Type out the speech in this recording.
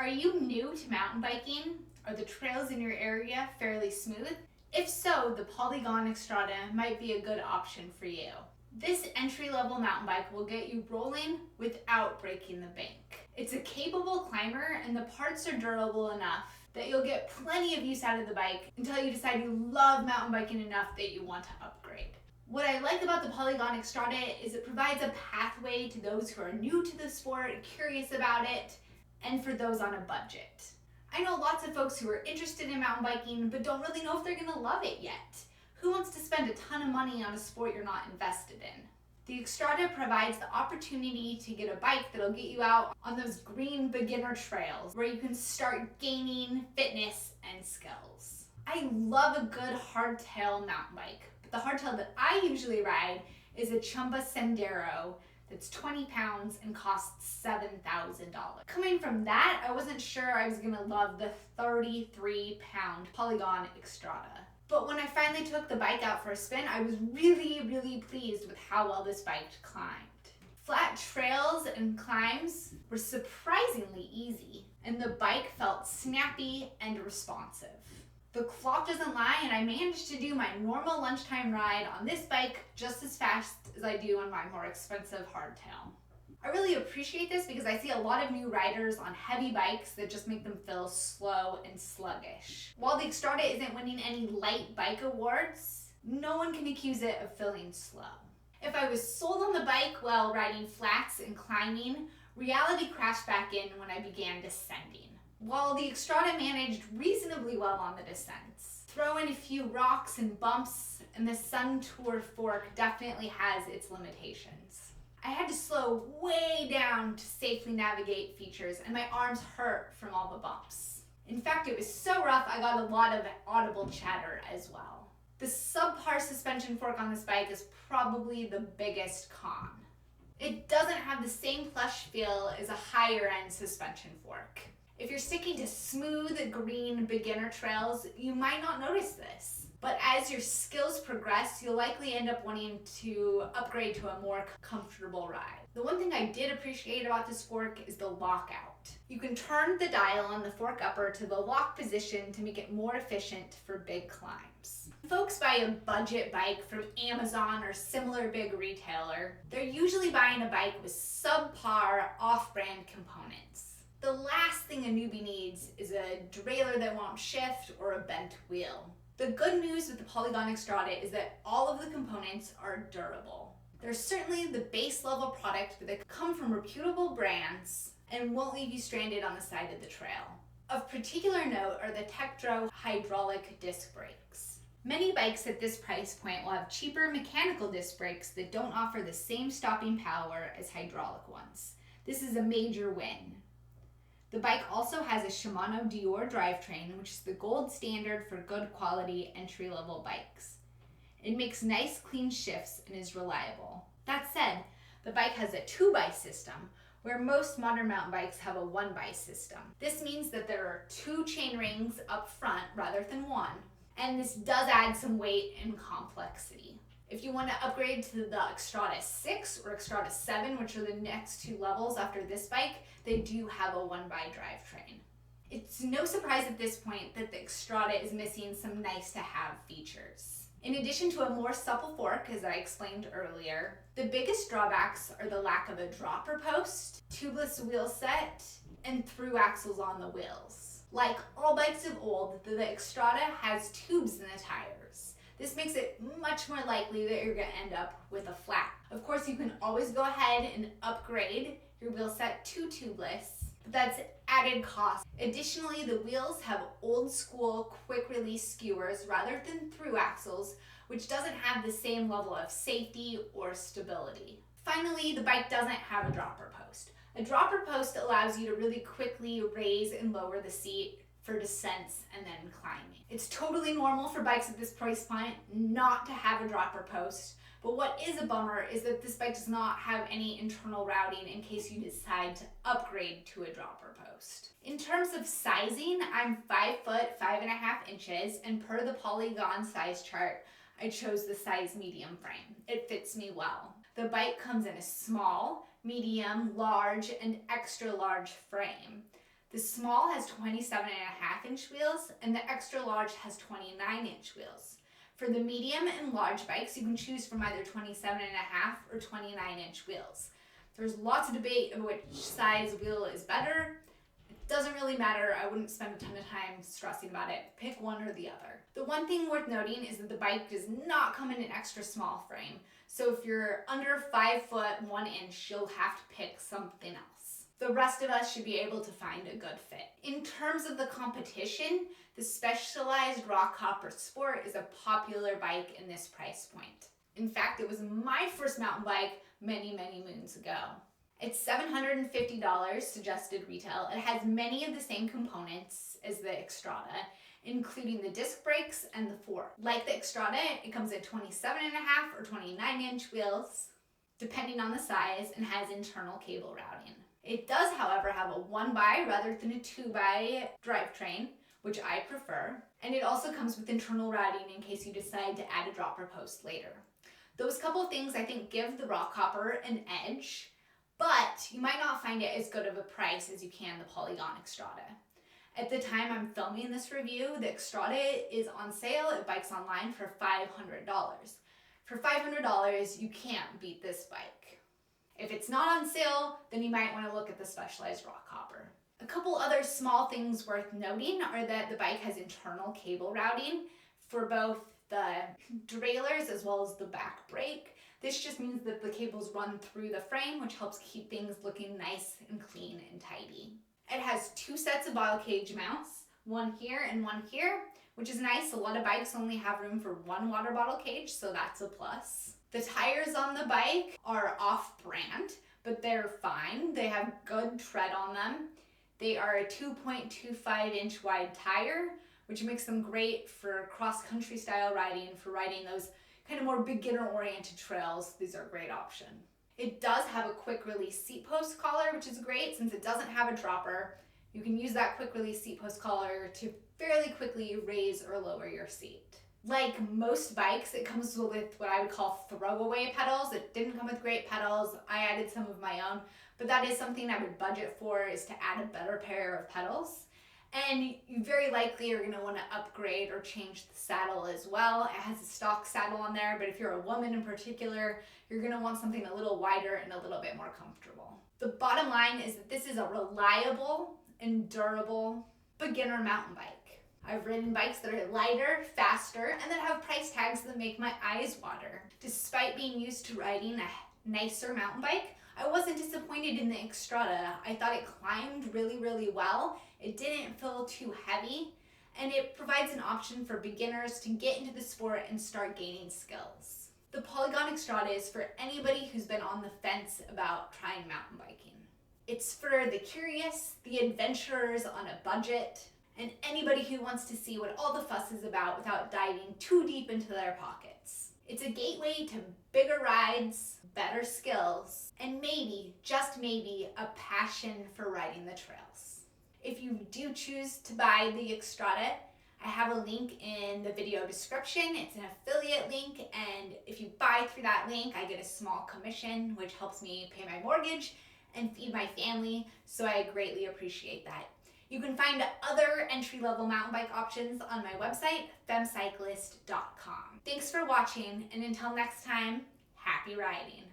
Are you new to mountain biking? Are the trails in your area fairly smooth? If so, the Polygon Xtrada might be a good option for you. This entry-level mountain bike will get you rolling without breaking the bank. It's a capable climber and the parts are durable enough that you'll get plenty of use out of the bike until you decide you love mountain biking enough that you want to upgrade. What I like about the Polygon Xtrada is it provides a pathway to those who are new to the sport, curious about it, and for those on a budget. I know lots of folks who are interested in mountain biking but don't really know if they're gonna love it yet. Who wants to spend a ton of money on a sport you're not invested in? The Xtrada provides the opportunity to get a bike that'll get you out on those green beginner trails where you can start gaining fitness and skills. I love a good hardtail mountain bike, but the hardtail that I usually ride is a Chumba Sendero that's 20 pounds and costs $7,000. Coming from that, I wasn't sure I was gonna love the 33-pound Polygon Xtrada. But when I finally took the bike out for a spin, I was really pleased with how well this bike climbed. Flat trails and climbs were surprisingly easy, and the bike felt snappy and responsive. The clock doesn't lie, and I managed to do my normal lunchtime ride on this bike just as fast as I do on my more expensive hardtail. I really appreciate this because I see a lot of new riders on heavy bikes that just make them feel slow and sluggish. While the Xtrada isn't winning any light bike awards, no one can accuse it of feeling slow. If I was sold on the bike while riding flats and climbing, reality crashed back in when I began descending. While the Xtrada managed reasonably well on the descents, throw in a few rocks and bumps, and the Sun Tour fork definitely has its limitations. I had to slow way down to safely navigate features, and my arms hurt from all the bumps. In fact, it was so rough I got a lot of audible chatter as well. The subpar suspension fork on this bike is probably the biggest con. It doesn't have the same plush feel as a higher end suspension fork. If you're sticking to smooth, green, beginner trails, you might not notice this. But as your skills progress, you'll likely end up wanting to upgrade to a more comfortable ride. The one thing I did appreciate about this fork is the lockout. You can turn the dial on the fork upper to the lock position to make it more efficient for big climbs. When folks buy a budget bike from Amazon or similar big retailer, they're usually buying a bike with subpar off-brand components. The last thing a newbie needs is a derailleur that won't shift or a bent wheel. The good news with the Polygon Xtrada is that all of the components are durable. They're certainly the base level product, but they come from reputable brands and won't leave you stranded on the side of the trail. Of particular note are the Tektro hydraulic disc brakes. Many bikes at this price point will have cheaper mechanical disc brakes that don't offer the same stopping power as hydraulic ones. This is a major win. The bike also has a Shimano Dior drivetrain, which is the gold standard for good quality entry-level bikes. It makes nice clean shifts and is reliable. That said, the bike has a 2x system, where most modern mountain bikes have a 1x system. This means that there are 2 chain rings up front rather than 1, and this does add some weight and complexity. If you want to upgrade to the Xtrada 6 or Xtrada 7, which are the next 2 levels after this bike, they do have a 1x drivetrain. It's no surprise at this point that the Xtrada is missing some nice-to-have features. In addition to a more supple fork, as I explained earlier, the biggest drawbacks are the lack of a dropper post, tubeless wheel set, and through axles on the wheels. Like all bikes of old, the Xtrada has tubes in the tires. This makes it much more likely that you're going to end up with a flat. Of course, you can always go ahead and upgrade your wheel set to tubeless, but that's added cost. Additionally, the wheels have old school quick release skewers rather than through axles, which doesn't have the same level of safety or stability. Finally, the bike doesn't have a dropper post. A dropper post allows you to really quickly raise and lower the seat for descents and then climbing. It's totally normal for bikes at this price point not to have a dropper post, but what is a bummer is that this bike does not have any internal routing in case you decide to upgrade to a dropper post. In terms of sizing, I'm 5 foot 5.5 inches, and per the Polygon size chart, I chose the size medium frame. It fits me well. The bike comes in a small, medium, large, and extra large frame. The small has 27.5-inch wheels, and the extra large has 29-inch wheels. For the medium and large bikes, you can choose from either 27.5 or 29-inch wheels. There's lots of debate of which size wheel is better. It doesn't really matter. I wouldn't spend a ton of time stressing about it. Pick one or the other. The one thing worth noting is that the bike does not come in an extra small frame. So if you're under 5 foot 1 inch, you'll have to pick something else. The rest of us should be able to find a good fit. In terms of the competition, the Specialized Rock Hopper Sport is a popular bike in this price point. In fact, it was my first mountain bike many moons ago. It's $750 suggested retail. It has many of the same components as the Xtrada, including the disc brakes and the fork. Like the Xtrada, it comes in 27.5 or 29-inch wheels, depending on the size, and has internal cable routing. It does, however, have a 1x rather than a 2x drivetrain, which I prefer, and it also comes with internal routing in case you decide to add a dropper post later. Those couple things I think give the Rock Hopper an edge, but you might not find it as good of a price as you can the Polygon Xtrada. At the time I'm filming this review, the Xtrada is on sale at Bikes Online for $500. For $500, you can't beat this bike. If it's not on sale, then you might want to look at the Specialized Rock Hopper. A couple other small things worth noting are that the bike has internal cable routing for both the derailleurs as well as the back brake. This just means that the cables run through the frame, which helps keep things looking nice and clean and tidy. It has 2 sets of bottle cage mounts, one here and one here, which is nice. A lot of bikes only have room for 1 water bottle cage, so that's a plus. The tires on the bike are off-brand, but they're fine. They have good tread on them. They are a 2.25-inch wide tire, which makes them great for cross-country style riding, for riding those kind of more beginner-oriented trails. These are a great option. It does have a quick release seat post collar, which is great since it doesn't have a dropper. You can use that quick release seat post collar to fairly quickly raise or lower your seat. Like most bikes, it comes with what I would call throwaway pedals. It didn't come with great pedals. I added some of my own, but that is something I would budget for, is to add a better pair of pedals. And you very likely are going to want to upgrade or change the saddle as well. It has a stock saddle on there, but if you're a woman in particular, you're going to want something a little wider and a little bit more comfortable. The bottom line is that this is a reliable and durable beginner mountain bike. I've ridden bikes that are lighter, faster, and that have price tags that make my eyes water. Despite being used to riding a nicer mountain bike, I wasn't disappointed in the Xtrada. I thought it climbed really well. It didn't feel too heavy, and it provides an option for beginners to get into the sport and start gaining skills. The Polygon Xtrada is for anybody who's been on the fence about trying mountain biking. It's for the curious, the adventurers on a budget, and anybody who wants to see what all the fuss is about without diving too deep into their pockets. It's a gateway to bigger rides, better skills, and maybe, just maybe, a passion for riding the trails. If you do choose to buy the Xtrada, I have a link in the video description. It's an affiliate link, and if you buy through that link, I get a small commission, which helps me pay my mortgage and feed my family, so I greatly appreciate that. You can find other entry-level mountain bike options on my website, femcyclist.com. Thanks for watching, and until next time, happy riding.